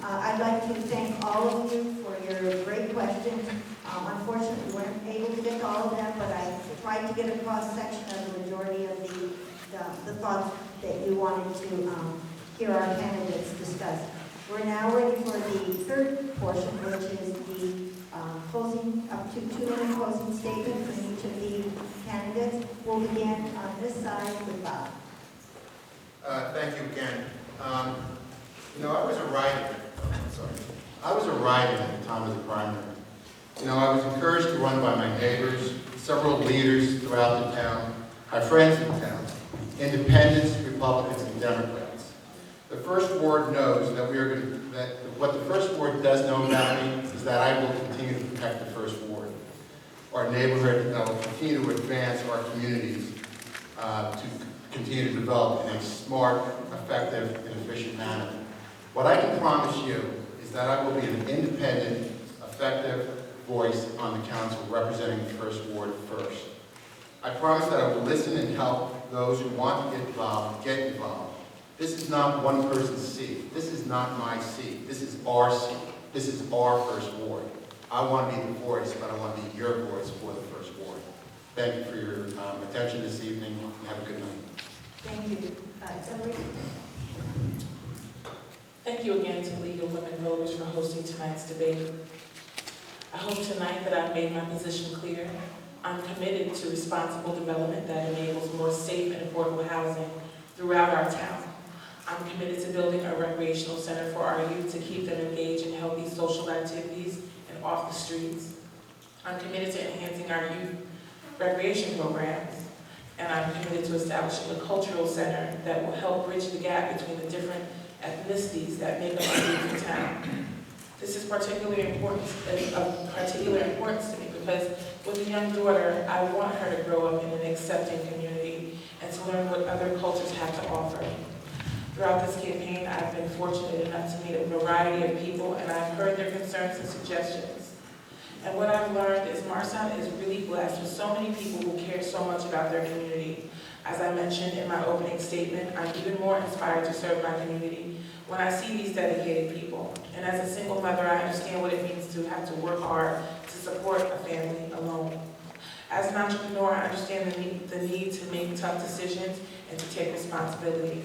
I'd like to thank all of you for your great questions. Unfortunately, we weren't able to get to all of them, but I tried to get a cross-section of the majority of the thoughts that you wanted to hear our candidates discuss. We're now ready for the third portion, which is the closing, up to 2-minute closing statement from each of the candidates. We'll begin on this side with Bob. Thank you again. I was a writer. I was a writer at the time of the primary. I was encouraged to run by my neighbors, several leaders throughout the town, my friends in town, independents, Republicans, and Democrats. The first ward knows that what the first ward does know about me is that I will continue to protect the first ward, our neighborhood, and I will continue to advance our communities to continue to develop in a smart, effective, and efficient manner. What I can promise you is that I will be an independent, effective voice on the council representing the first ward first. I promise that I will listen and help those who want to get involved. This is not one person's seat. This is not my seat. This is our seat. This is our first ward. I want to be the voice, but I want to be your voice for the first ward. Thank you for your attention this evening, and have a good night. Thank you. Hillary? Thank you again to the League of Women Voters for hosting tonight's debate. I hope tonight that I've made my position clear. I'm committed to responsible development that enables more safe and affordable housing throughout our town. I'm committed to building a recreational center for our youth to keep them engaged in healthy social activities and off the streets. I'm committed to enhancing our youth recreation programs, and I'm committed to establishing a cultural center that will help bridge the gap between the different ethnicities that make up our beautiful town. This is of particular importance to me because with a young daughter, I want her to grow up in an accepting community and to learn what other cultures have to offer. Throughout this campaign, I've been fortunate enough to meet a variety of people, and I've heard their concerns and suggestions. And what I've learned is Moristown is really blessed with so many people who care so much about their community. As I mentioned in my opening statement, I'm even more inspired to serve my community when I see these dedicated people. And as a single mother, I understand what it means to have to work hard to support a family alone. As an entrepreneur, I understand the need to make tough decisions and to take responsibility.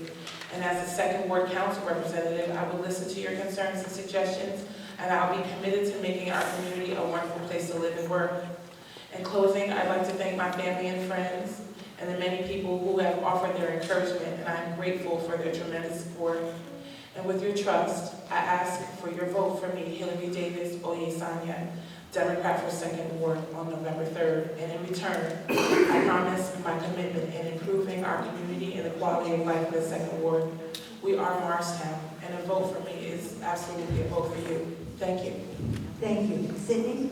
And as a second ward council representative, I will listen to your concerns and suggestions, and I'll be committed to making our community a wonderful place to live and work. In closing, I'd like to thank my family and friends and the many people who have offered their encouragement, and I'm grateful for their tremendous support. And with your trust, I ask for your vote for me, Hillary Davis Oyesanya, Democrat for 2nd Ward on November 3rd. And in return, I promise my commitment in improving our community and the quality of life in the 2nd Ward. We are Moristown, and a vote for me is absolutely a vote for you. Thank you. Thank you. Sydney?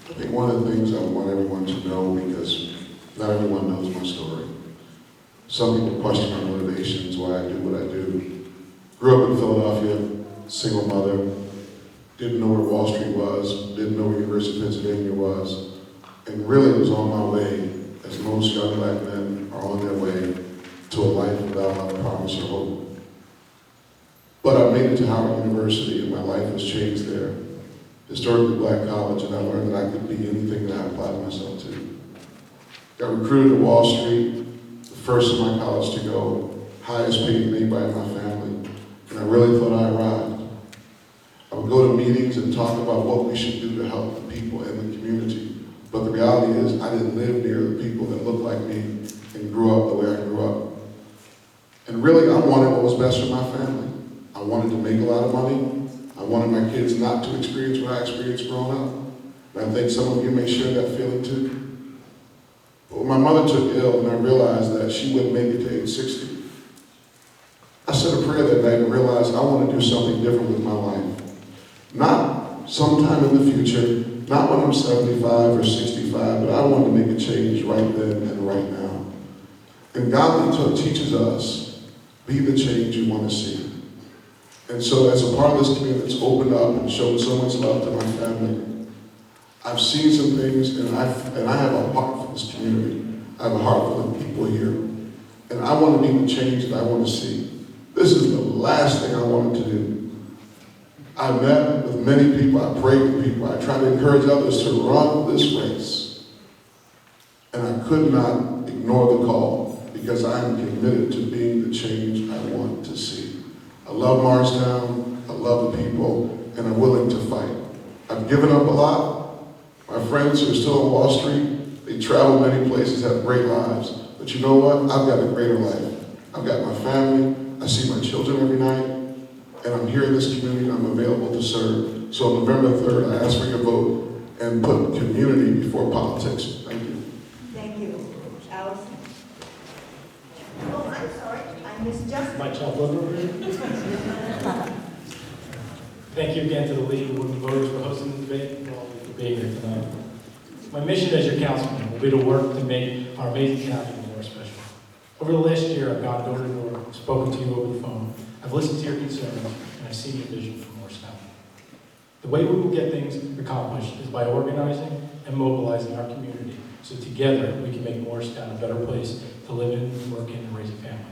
I think one of the things I want everyone to know, because not everyone knows my story. Some people question my motivations, why I do what I do. Grew up in Philadelphia, single mother, didn't know where Wall Street was, didn't know where University of Pennsylvania was, and really was on my way, as most young black men are on their way, to a life without a lot of promise or hope. But I made it to Howard University, and my life was changed there. Historically black college, and I learned that I could be anything that I applied myself to. Got recruited to Wall Street, the first of my college to go, highest paid than anybody in my family, and I really thought I arrived. I would go to meetings and talk about what we should do to help the people in the community, but the reality is I didn't live near the people that looked like me and grew up the way I grew up. And really, I wanted what was best for my family. I wanted to make a lot of money. I wanted my kids not to experience what I experienced growing up. And I think some of you may share that feeling too. But when my mother took ill and I realized that she wouldn't make it to age 60, I said a prayer that night and realized I want to do something different with my life. Not sometime in the future, not when I'm 75 or 65, but I want to make a change right then and right now. And God teaches us, be the change you want to see. And so as a part of this community that's opened up and shown so much love to my family, I've seen some things, and I have a heart for this community. I have a heart for the people here. And I want to be the change that I want to see. This is the last thing I wanted to do. I met with many people, I prayed with people, I tried to encourage others to run this race. And I could not ignore the call because I am committed to being the change I want to see. I love Morristown, I love the people, and I'm willing to fight. I've given up a lot. My friends who are still on Wall Street, they travel many places, have great lives. But you know what? I've got a greater life. I've got my family, I see my children every night, and I'm here in this community, I'm available to serve. So on November 3rd, I ask for your vote and put community before politics. Thank you. Thank you. Allison? Oh, I'm sorry, I missed Justin. My child over here. Thank you again to the League of Women Voters for hosting the debate and all of you for being here tonight. My mission as your councilman will be to work to make our amazing county more special. Over the last year, I've gone door to door, spoken to you over the phone. I've listened to your concerns, and I've seen your vision for Moristown. The way we will get things accomplished is by organizing and mobilizing our community, so together we can make Moristown a better place to live in, work in, and raise a family.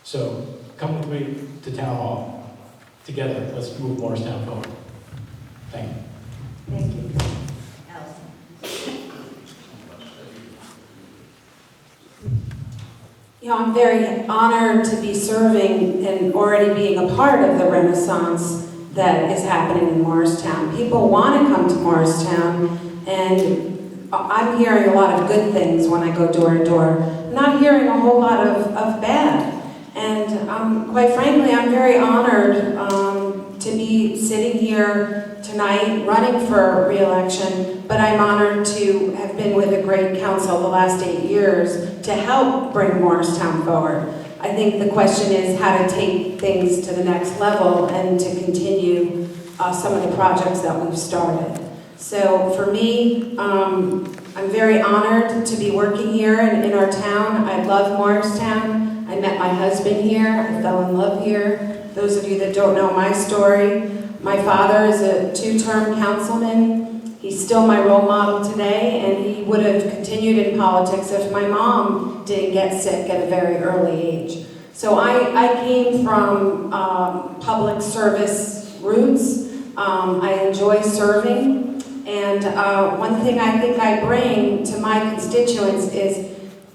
So come with me to Town Hall. Together, let's move Moristown forward. Thank you. Thank you. Allison? You know, I'm very honored to be serving and already being a part of the renaissance that is happening in Morristown. People want to come to Morristown, and I'm hearing a lot of good things when I go door to door. I'm not hearing a whole lot of bad. And quite frankly, I'm very honored to be sitting here tonight running for re-election, but I'm honored to have been with a great council the last 8 years to help bring Morristown forward. I think the question is how to take things to the next level and to continue some of the projects that we've started. So for me, I'm very honored to be working here in our town. I love Morristown. I met my husband here. I fell in love here. Those of you that don't know my story, my father is a 2-term councilman. He's still my role model today, and he would have continued in politics if my mom didn't get sick at a very early age. So I came from public service roots. I enjoy serving, and one thing I think I bring to my constituents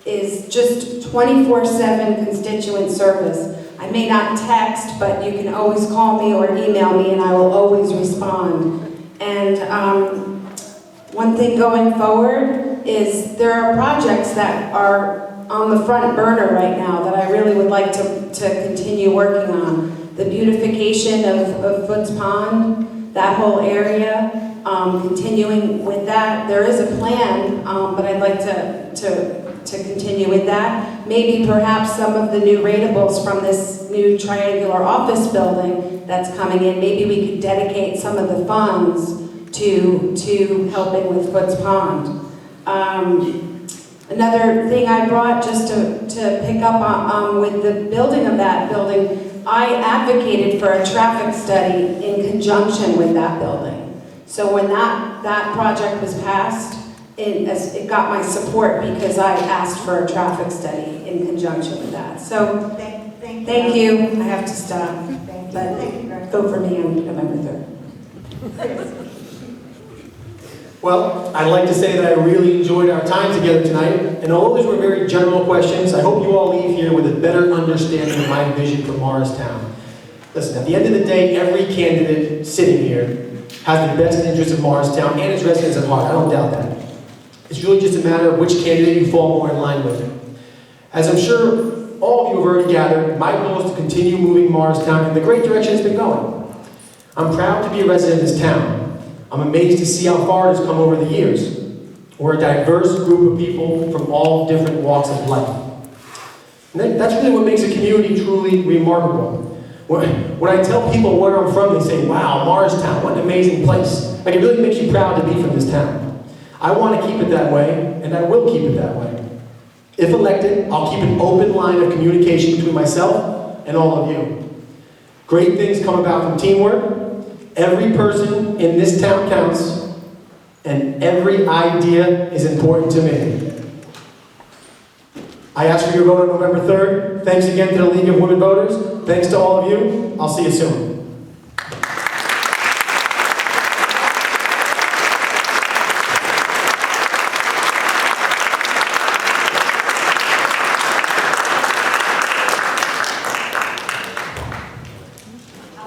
is just 24/7 constituent service. I may not text, but you can always call me or email me, and I will always respond. And one thing going forward is there are projects that are on the front burner right now that I really would like to continue working on. The beautification of Foots Pond, that whole area, continuing with that. There is a plan, but I'd like to continue with that. Maybe perhaps some of the new ratables from this new triangular office building that's coming in, maybe we could dedicate some of the funds to helping with Foots Pond. Another thing I brought just to pick up on with the building of that building, I advocated for a traffic study in conjunction with that building. So when that project was passed, it got my support because I asked for a traffic study in conjunction with that. So thank you. I have to stop. But vote for me on November 3rd. Well, I'd like to say that I really enjoyed our time together tonight, and although these were very general questions, I hope you all leave here with a better understanding of my vision for Morristown. Listen, at the end of the day, every candidate sitting here has the best interest of Morristown and its residents at heart. I don't doubt that. It's really just a matter of which candidate you fall more in line with. As I'm sure all of you have already gathered, my goal is to continue moving Morristown in the great direction it's been going. I'm proud to be a resident of this town. I'm amazed to see how far it has come over the years. We're a diverse group of people from all different walks of life. And that's really what makes a community truly remarkable. When I tell people where I'm from, they say, wow, Morristown, what an amazing place. Like, it really makes you proud to be from this town. I want to keep it that way, and I will keep it that way. If elected, I'll keep an open line of communication between myself and all of you. Great things come about from teamwork. Every person in this town counts, and every idea is important to me. I ask for your vote on November 3rd. Thanks again to the League of Women Voters. Thanks to all of you. I'll see you soon. I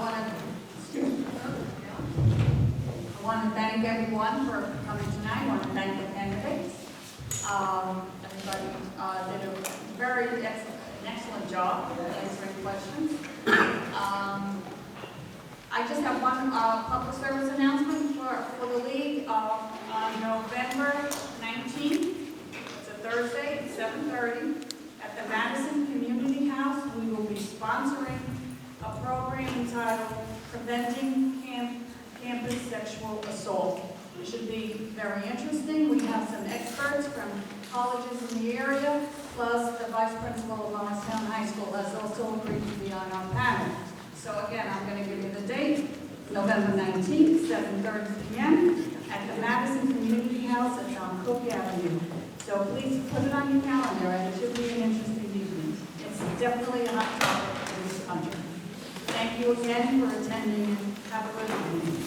want to thank everyone for coming tonight. I want to thank the candidates. Everybody did a very excellent job answering questions. I just have one public service announcement for the league. On November 19th, it's a Thursday at 7:30, at the Madison Community House, we will be sponsoring a program entitled Preventing Campus Sexual Assault. It should be very interesting. We have some experts from colleges in the area, plus the vice principal of Moristown High School has also agreed to be on our panel. So again, I'm going to give you the date, November 19th, 7:30 p.m. at the Madison Community House at Cook Avenue. So please put it on your calendar, and it should be an interesting evening. It's definitely a hot topic in this country. Thank you again for attending, and have a good evening.